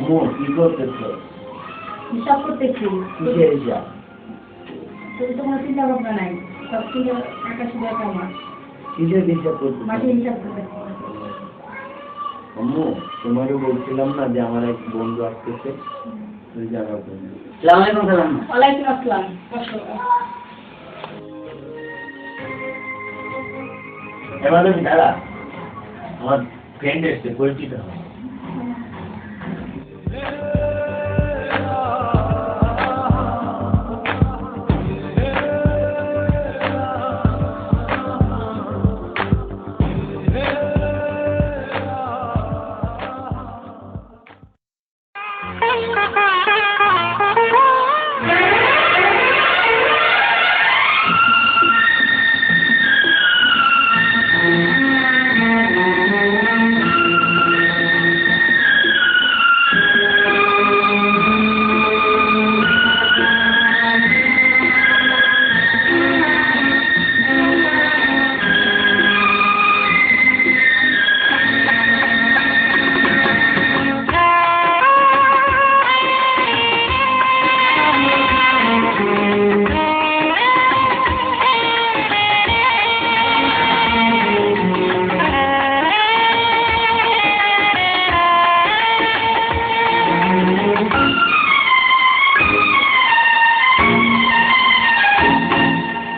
আম্মু কি করতেছো? হিসাব করতেছি। কিসের হিসাব? তুমি তো কোনো চিন্তা ভাবনা নাই, সব কিছু আকাশে দেখা আমার। কিসের হিসাব করতেছো? মাটির হিসাব করতেছি। আম্মু তোমারও বলছিলাম না যে আমার এক বন্ধু আসতেছে, তুই জানার জন্য। সালাম আলাইকুম। সালাম। ওয়ালাইকুম আসসালাম। এবার তুমি দাঁড়া, আমার ফ্রেন্ড এসছে, পরিচিত হয়।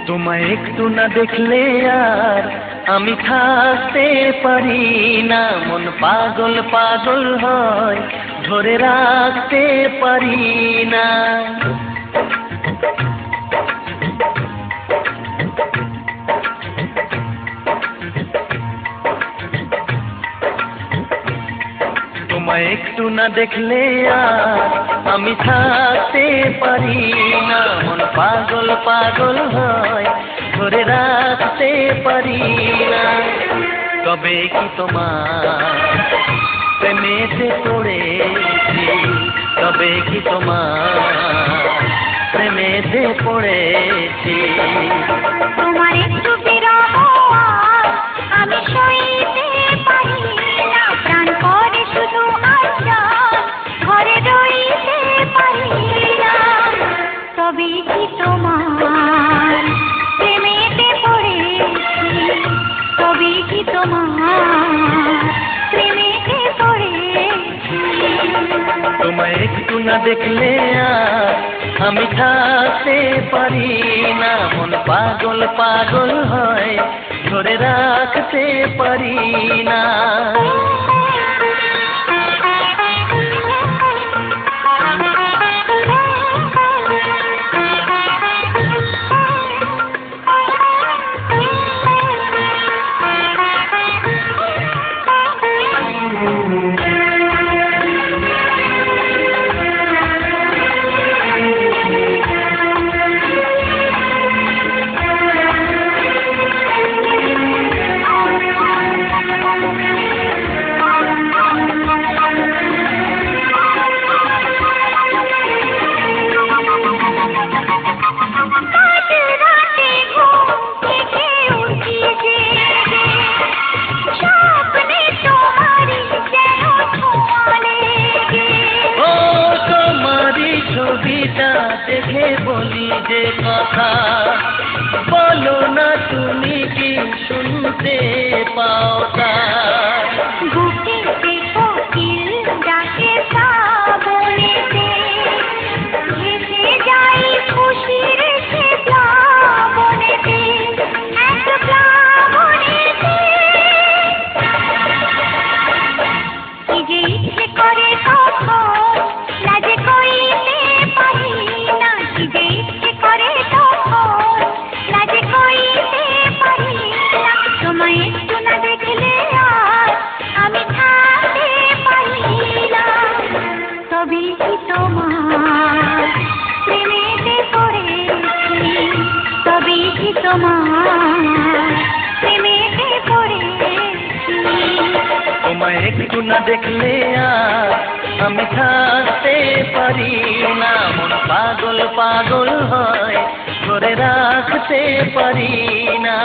তোমায় একটু না দেখলে আর আমি থাকতে পারি না, মন পাগল পাগল হয়, ধরে রাখতে পারি না। তোমায় একটু না দেখলে আর আমি থাকতে পারি না, মন পাগল পাগল হয়, ধরে রাখতে পারি না। তবে কি তোমার প্রেমেতে পড়েছি, তবে কি তোমার প্রেমেতে পড়েছি। তোমার একটু বিরহ আমি সইতে পারি না, প্রাণ করে শুধু আশা, ঘরে রইতে পারি না। তবে কি তোমার প্রেমেতে পড়েছি, তবে কি তোমার প্রেমেতে পড়েছি। তোমায় একটু না দেখলে আর আমি থাকতে পারি না, মন পাগল পাগল হয়, ধরে রাখতে পারি না। ছবিটা দেখে বলি যে কথা, বলো না তুমি কি শুনতে পাও তা। বুকেতে কোকিল ডাকে শ্রাবণেতে, ভেসে যাই খুশির সে প্লাবনেতে, এক প্লাবনেতে। কি যে ইচ্ছে করে তখন লাজে কইতে পারি না, কি যে ইচ্ছে করে তখন লাজে কইতে পারি না। তোমায় একটু না দেখলে আর আমি থাকতে পারি না, তবে কি তোমার প্রেমেতে পড়েছি, তবে কি তোমার প্রেমেতে পড়েছি। তোমায় একটু না দেখলে আর আমি থাকতে পারি না, মন পাগল পাগল হয়, ধরে রাখতে পারি না।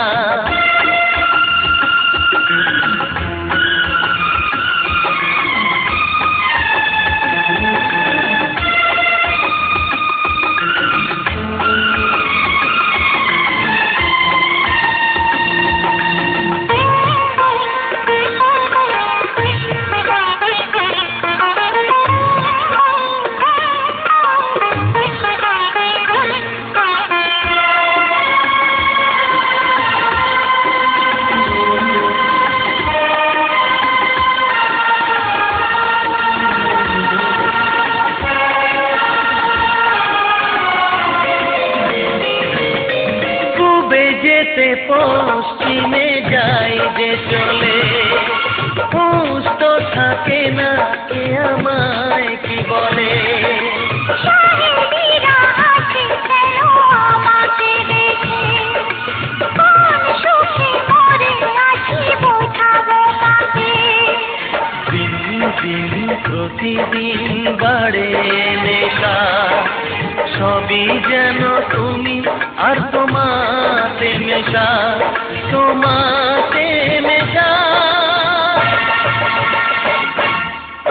পশ্চিমে যাই যে চলে, হুঁশ তো থাকে না কে আমায় কি বলে। শাহেদিরা আছে কেন আমাকে দেখে, কোন সুখে মরে আছি বোঝাবো কাকে। দিন দিন প্রতিদিন বাড়ে নেশা, সবই যেন তুমি আর তোমাতে মেশা, তোমাতে মেশা।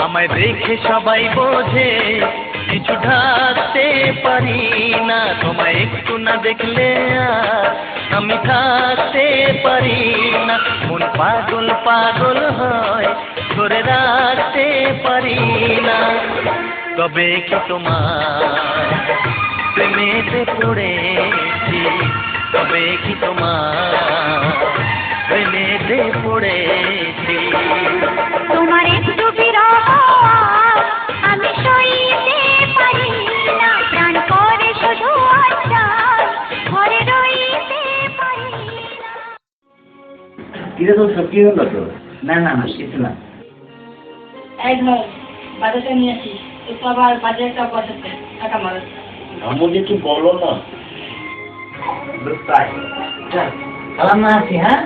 আমায় দেখে সবাই বোঝে কিছু ঢাকতে পারি না, তোমায় একটু না দেখলে আর আমি থাকতে পারি না। মন পাগল পাগল হয় ধরে রাখতে পারি না। তবে কি তোমার প্রেমেতে পড়েছি, তবে কি তোমার প্রেমেতে পড়েছি। তোমার একটু বিরহ আমি সইতে পারি না, প্রাণ করে শুধু আচার ঘরে রইতে পারি না। কিরে তোর সত্যি হলো তো? না না না কিছু না। এই ধর বাজারটা নিয়ে আসি, একটু আবার বাজারে একটা বসাতে টাকা মারো। আম্মু কিছু বলো না। তাই সালাম না আছি, হ্যাঁ।